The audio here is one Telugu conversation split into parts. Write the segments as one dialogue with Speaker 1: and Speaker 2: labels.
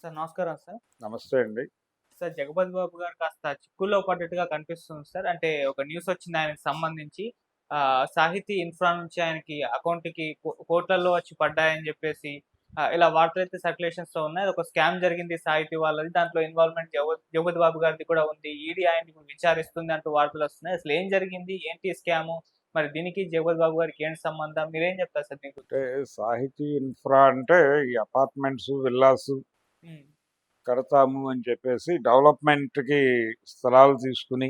Speaker 1: సార్ నమస్కారం సార్.
Speaker 2: నమస్తే అండి.
Speaker 1: సార్ 'జగపతి బాబు' గారు కాస్త చిక్కుల్లో పడ్డట్టుగా కనిపిస్తుంది సార్. అంటే ఒక న్యూస్ వచ్చింది ఆయనకి సంబంధించి. సాహితీ ఇన్ఫ్రా నుంచి ఆయనకి అకౌంట్‌కి కోట్లల్లో వచ్చి పడ్డాయని జెప్పేసి ఇలా వార్తలైతే సర్క్యులేషన్స్‌లో ఉన్నాయి. అదొక స్కామ్ జరిగింది సాహితీ వాళ్ళది. దాంట్లో ఇన్వాల్వ్‌మెంట్ 'జగపతి బాబు' గారిది కూడా ఉంది. ఈడీ ఆయన్ని ఇప్పుడు విచారిస్తుంది అంటూ వార్తలొస్తున్నాయి. అసలు ఏం జరిగింది? ఏంటి స్కాము? మరి దీనికి 'జగపతి బాబు' గారికి ఏంటి సంబంధం? మీరేం చెప్తారు సార్ దీని గురించి?
Speaker 2: అంటే సాహితీ ఇన్ఫ్రా అంటే ఈ అపార్ట్మెంట్స్, విల్లాస్
Speaker 1: హ్మ్.
Speaker 2: కడతాము అని చెప్పేసి డెవలప్మెంట్‌కి స్థలాలు తీసుకుని,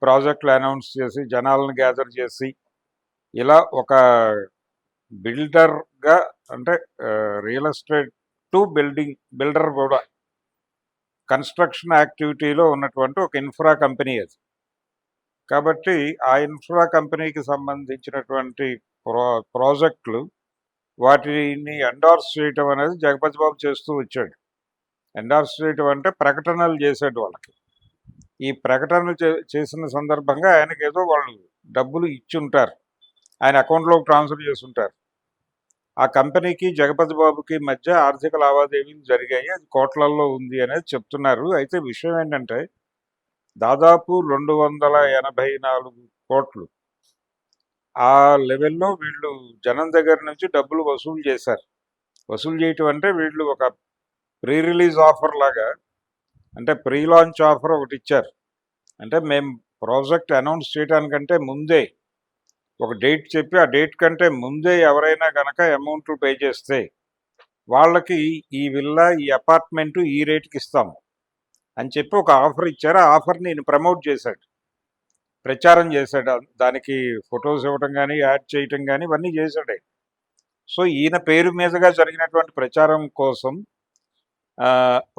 Speaker 2: ప్రాజెక్టులు అనౌన్స్ చేసి, జనాలను గ్యాదర్ చేసి, ఇలా ఒక బిల్డర్‌గా అంటే రియల్ ఎస్టేట్ టు బిల్డర్ కూడా కన్‌స్ట్రక్షన్ యాక్టివిటీలో ఉన్నటువంటి ఒక ఇన్ఫ్రా కంపెనీ అది. కాబట్టి ఆ ఇన్ఫ్రా కంపెనీకి సంబంధించినటువంటి ప్రాజెక్టులు వాటిని ఎండార్స్ చేయటం అనేది జగపతి బాబు చేస్తూ వచ్చాడు. ఎండార్స్ చేయటం అంటే ప్రకటనలు చేసాడు వాళ్ళకి. ఈ ప్రకటనలు చేసిన సందర్భంగా ఆయనకి ఏదో వాళ్ళు డబ్బులు ఇచ్చి ఉంటారు, ఆయన అకౌంట్లోకి ట్రాన్స్ఫర్ చేసి ఉంటారు. ఆ కంపెనీకి జగపతి బాబుకి మధ్య ఆర్థిక లావాదేవీలు జరిగాయి, అది కోట్లల్లో ఉంది అనేది చెప్తున్నారు. అయితే విషయం ఏంటంటే దాదాపు 284 కోట్లు ఆ లెవెల్లో వీళ్ళు జనం దగ్గర నుంచి డబ్బులు వసూలు చేశారు. వసూలు చేయటం అంటే వీళ్ళు ఒక ప్రీ రిలీజ్ ఆఫర్ లాగా, అంటే ప్రీ లాంచ్ ఆఫర్ ఒకటి ఇచ్చారు. అంటే మేము ప్రాజెక్ట్ అనౌన్స్ చేయడానికంటే ముందే ఒక డేట్ చెప్పి, ఆ డేట్ కంటే ముందే ఎవరైనా కనుక అమౌంట్లు పే చేస్తే వాళ్ళకి ఈ విల్లా, ఈ అపార్ట్మెంటు ఈ రేటుకి ఇస్తాము అని చెప్పి ఒక ఆఫర్ ఇచ్చారు. ఆ ఆఫర్ని ఈయన ప్రమోట్ చేశాడు, ప్రచారం చేశాడు. దానికి ఫొటోస్ ఇవ్వటం కానీ, యాడ్ చేయటం కానీ ఇవన్నీ చేశాడు. సో ఈయన పేరు మీదుగా జరిగినటువంటి ప్రచారం కోసం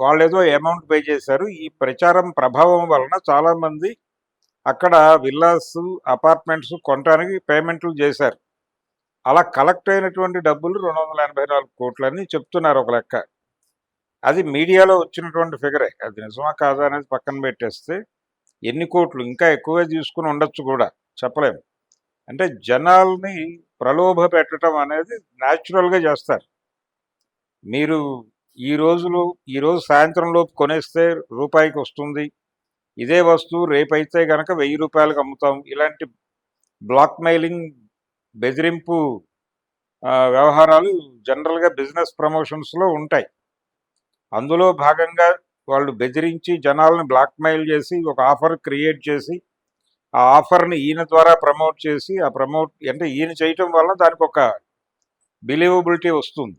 Speaker 2: వాళ్ళు ఏదో అమౌంట్ పే చేశారు. ఈ ప్రచారం ప్రభావం వలన చాలామంది అక్కడ విల్లాస్, అపార్ట్మెంట్స్ కొనడానికి పేమెంట్లు చేశారు. అలా కలెక్ట్ అయినటువంటి డబ్బులు 284 కోట్లని చెప్తున్నారు ఒక లెక్క. అది మీడియాలో వచ్చినటువంటి ఫిగరే. అది నిజమా కాదా అనేది పక్కన పెట్టేస్తే ఎన్ని కోట్లు, ఇంకా ఎక్కువే తీసుకుని ఉండొచ్చు కూడా, చెప్పలేము. అంటే జనాల్ని ప్రలోభ పెట్టడం అనేది న్యాచురల్గా చేస్తారు. మీరు ఈరోజు సాయంత్రం లోపు కొనేస్తే రూపాయికి వస్తుంది, ఇదే వస్తువు రేపైతే కనుక 1000 రూపాయలకు అమ్ముతాం. ఇలాంటి బ్లాక్ మెయిలింగ్, బెదిరింపు వ్యవహారాలు జనరల్గా బిజినెస్ ప్రమోషన్స్లో ఉంటాయి. అందులో భాగంగా వాళ్ళు బెదిరించి జనాలను బ్లాక్మెయిల్ చేసి ఒక ఆఫర్ క్రియేట్ చేసి, ఆ ఆఫర్ని ఈయన ద్వారా ప్రమోట్ చేసి, ఆ ప్రమోట్ అంటే ఈయన చేయటం వల్ల దానికి ఒక బిలీవబిలిటీ వస్తుంది.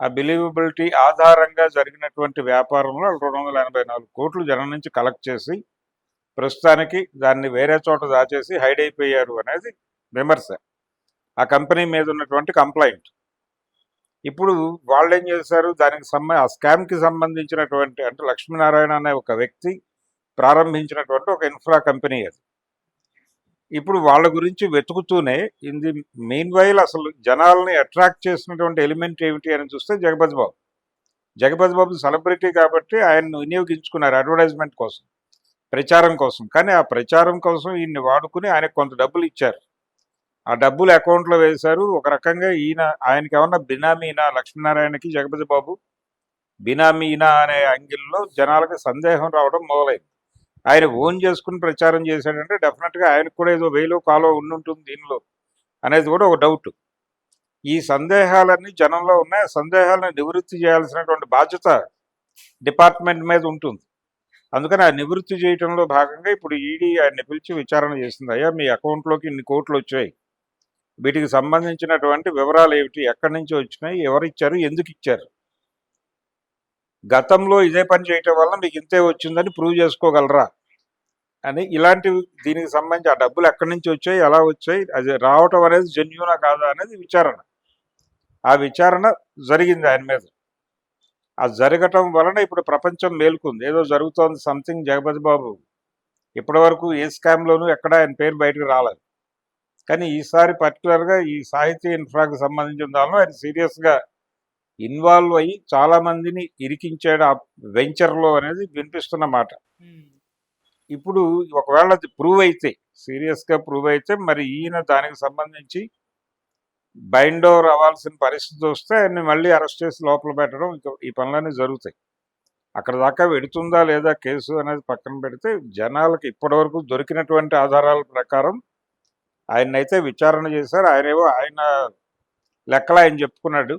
Speaker 2: ఆ బిలీవబిలిటీ ఆధారంగా జరిగినటువంటి వ్యాపారంలో 284 కోట్లు జనం నుంచి కలెక్ట్ చేసి ప్రస్తుతానికి దాన్ని వేరే చోట దాచేసి హైడ్ అయిపోయారు అనేది విమర్శ, ఆ కంపెనీ మీద ఉన్నటువంటి కంప్లైంట్. ఇప్పుడు వాళ్ళు ఏం చేశారు, దానికి ఆ స్కామ్కి సంబంధించినటువంటి, అంటే లక్ష్మీనారాయణ అనే ఒక వ్యక్తి ప్రారంభించినటువంటి ఒక ఇన్ఫ్రా కంపెనీ అది. ఇప్పుడు వాళ్ళ గురించి వెతుకుతూనే ఇన్ ది మెయిన్ వైల్ అసలు జనాల్ని అట్రాక్ట్ చేసినటువంటి ఎలిమెంట్ ఏమిటి అని చూస్తే జగపతి బాబు. జగపతి బాబు సెలబ్రిటీ కాబట్టి ఆయన్ని వినియోగించుకున్నారు అడ్వర్టైజ్మెంట్ కోసం, ప్రచారం కోసం. కానీ ఆ ప్రచారం కోసం ఈయన్ని వాడుకుని ఆయనకు కొంత డబ్బులు ఇచ్చారు. ఆ డబ్బులు అకౌంట్లో వేశారు. ఒక రకంగా ఆయనకి ఏమన్నా బినామీనా, లక్ష్మీనారాయణకి జగపతి బాబు బినామీనా అనే యాంగిల్లో జనాలకు సందేహం రావడం మొదలైంది. ఆయన ఓన్ చేసుకుని ప్రచారం చేశాడంటే డెఫినెట్గా ఆయనకు కూడా ఏదో వేలో కాలో ఉండుంటుంది దీనిలో అనేది కూడా ఒక డౌట్. ఈ సందేహాలన్నీ జనంలో ఉన్నాయి. ఆ సందేహాలను నివృత్తి చేయాల్సినటువంటి బాధ్యత డిపార్ట్మెంట్ మీద ఉంటుంది. అందుకని ఆ నివృత్తి చేయడంలో భాగంగా ఇప్పుడు ఈడీ ఆయన్ని పిలిచి విచారణ చేసింది. అయ్యా, మీ అకౌంట్లోకి ఇన్ని కోట్లు వచ్చాయి, వీటికి సంబంధించినటువంటి వివరాలు ఏమిటి, ఎక్కడి నుంచి వచ్చినాయి, ఎవరిచ్చారు, ఎందుకు ఇచ్చారు, గతంలో ఇదే పని చేయటం వల్ల మీకు ఇంతే వచ్చిందని ప్రూవ్ చేసుకోగలరా అని, ఇలాంటివి దీనికి సంబంధించి ఆ డబ్బులు ఎక్కడి నుంచి వచ్చాయి, ఎలా వచ్చాయి, అది రావటం అనేది జెన్యూనా కాదా అనేది విచారణ. ఆ విచారణ జరిగింది ఆయన మీద. ఆ జరగటం వలన ఇప్పుడు ప్రపంచం మేలుకుంది, ఏదో జరుగుతోంది సంథింగ్. జగపతి బాబు ఇప్పటి వరకు ఏ స్కామ్లోనూ ఎక్కడ ఆయన పేరు బయటకు రాలేదు. కానీ ఈసారి పర్టికులర్గా ఈ సాహితీ ఇన్ఫ్రాకి సంబంధించిన దానిలో ఆయన సీరియస్గా ఇన్వాల్వ్ అయ్యి చాలా మందిని ఇరికించాడు ఆ వెంచర్లో అనేది వినిపిస్తున్న మాట. ఇప్పుడు ఒకవేళ అది ప్రూవ్ అయితే, సీరియస్గా ప్రూవ్ అయితే, మరి ఈయన దానికి సంబంధించి బైండ్ ఓవర్ అవ్వాల్సిన పరిస్థితి వస్తే ఆయన్ని మళ్ళీ అరెస్ట్ చేసి లోపల పెట్టడం, ఈ పనులన్నీ జరుగుతాయి. అక్కడ దాకా వెడుతుందా లేదా కేసు అనేది పక్కన పెడితే జనాలకి ఇప్పటివరకు దొరికినటువంటి ఆధారాల ప్రకారం ఆయన్నైతే విచారణ చేశారు. ఆయన లెక్కలు ఆయన చెప్పుకున్నాడు.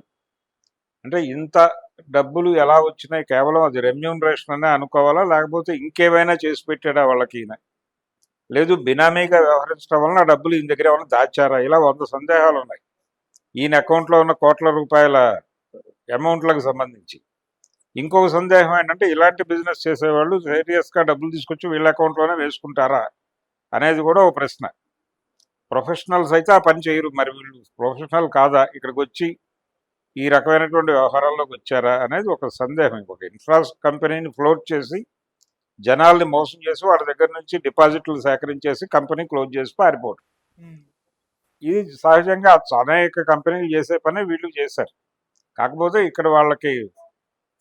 Speaker 2: అంటే ఇంత డబ్బులు ఎలా వచ్చినాయి, కేవలం అది రెమ్యూనరేషన్ అనే అనుకోవాలా, లేకపోతే ఇంకేమైనా చేసి పెట్టాడా వాళ్ళకి ఈయన, లేదు బినామీగా వ్యవహరించడం వలన ఆ డబ్బులు ఈయన దగ్గర ఏమైనా దాచారా, ఇలా 100 సందేహాలు ఉన్నాయి ఈయన అకౌంట్లో ఉన్న కోట్ల రూపాయల అమౌంట్లకు సంబంధించి. ఇంకొక సందేహం ఏంటంటే ఇలాంటి బిజినెస్ చేసేవాళ్ళు సీరియస్గా డబ్బులు తీసుకొచ్చి వీళ్ళ అకౌంట్లోనే వేసుకుంటారా అనేది కూడా ఒక ప్రశ్న. ప్రొఫెషనల్స్ అయితే ఆ పని చేయరు, మరి వీళ్ళు ప్రొఫెషనల్ కాదా, ఇక్కడికి వచ్చి ఈ రకమైనటువంటి వ్యవహారాల్లోకి వచ్చారా అనేది ఒక సందేహం. ఇంకొక ఇన్ఫ్రా కంపెనీని ఫ్లోట్ చేసి జనాల్ని మోసం చేసి వాళ్ళ దగ్గర నుంచి డిపాజిట్లు సేకరించేసి కంపెనీ క్లోజ్ చేసి పారిపోవడం, ఇది సహజంగా అనేక కంపెనీలు చేసే పని వీళ్ళు చేశారు. కాకపోతే ఇక్కడ వాళ్ళకి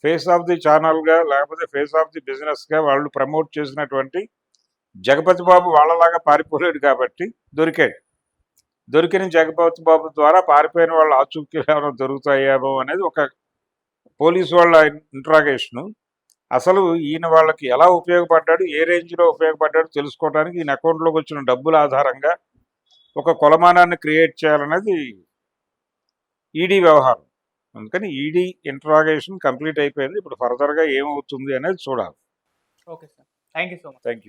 Speaker 2: ఫేస్ ఆఫ్ ది ఛానల్గా లేకపోతే ఫేస్ ఆఫ్ ది బిజినెస్గా వాళ్ళు ప్రమోట్ చేసినటువంటి జగపతి బాబు వాళ్ళలాగా పారిపోలేడు కాబట్టి దొరికాడు. దొరికిన జగపతి బాబు ద్వారా పారిపోయిన వాళ్ళ ఆచూకీలు ఏమైనా దొరుకుతాయేమో అనేది ఒక పోలీసు వాళ్ళ ఇంట్రాగేషను. అసలు ఈయన వాళ్ళకి ఎలా ఉపయోగపడ్డాడు, ఏ రేంజ్లో ఉపయోగపడ్డాడు తెలుసుకోవడానికి ఈయన అకౌంట్లోకి వచ్చిన డబ్బుల ఆధారంగా ఒక కొలమానాన్ని క్రియేట్ చేయాలనేది ఈడీ వ్యవహారం. అందుకని ఈడీ ఇంట్రాగేషన్ కంప్లీట్ అయిపోయింది. ఇప్పుడు ఫర్దర్గా ఏమవుతుంది అనేది చూడాలి.
Speaker 1: Okay sir, thank you so much.
Speaker 2: Thank you.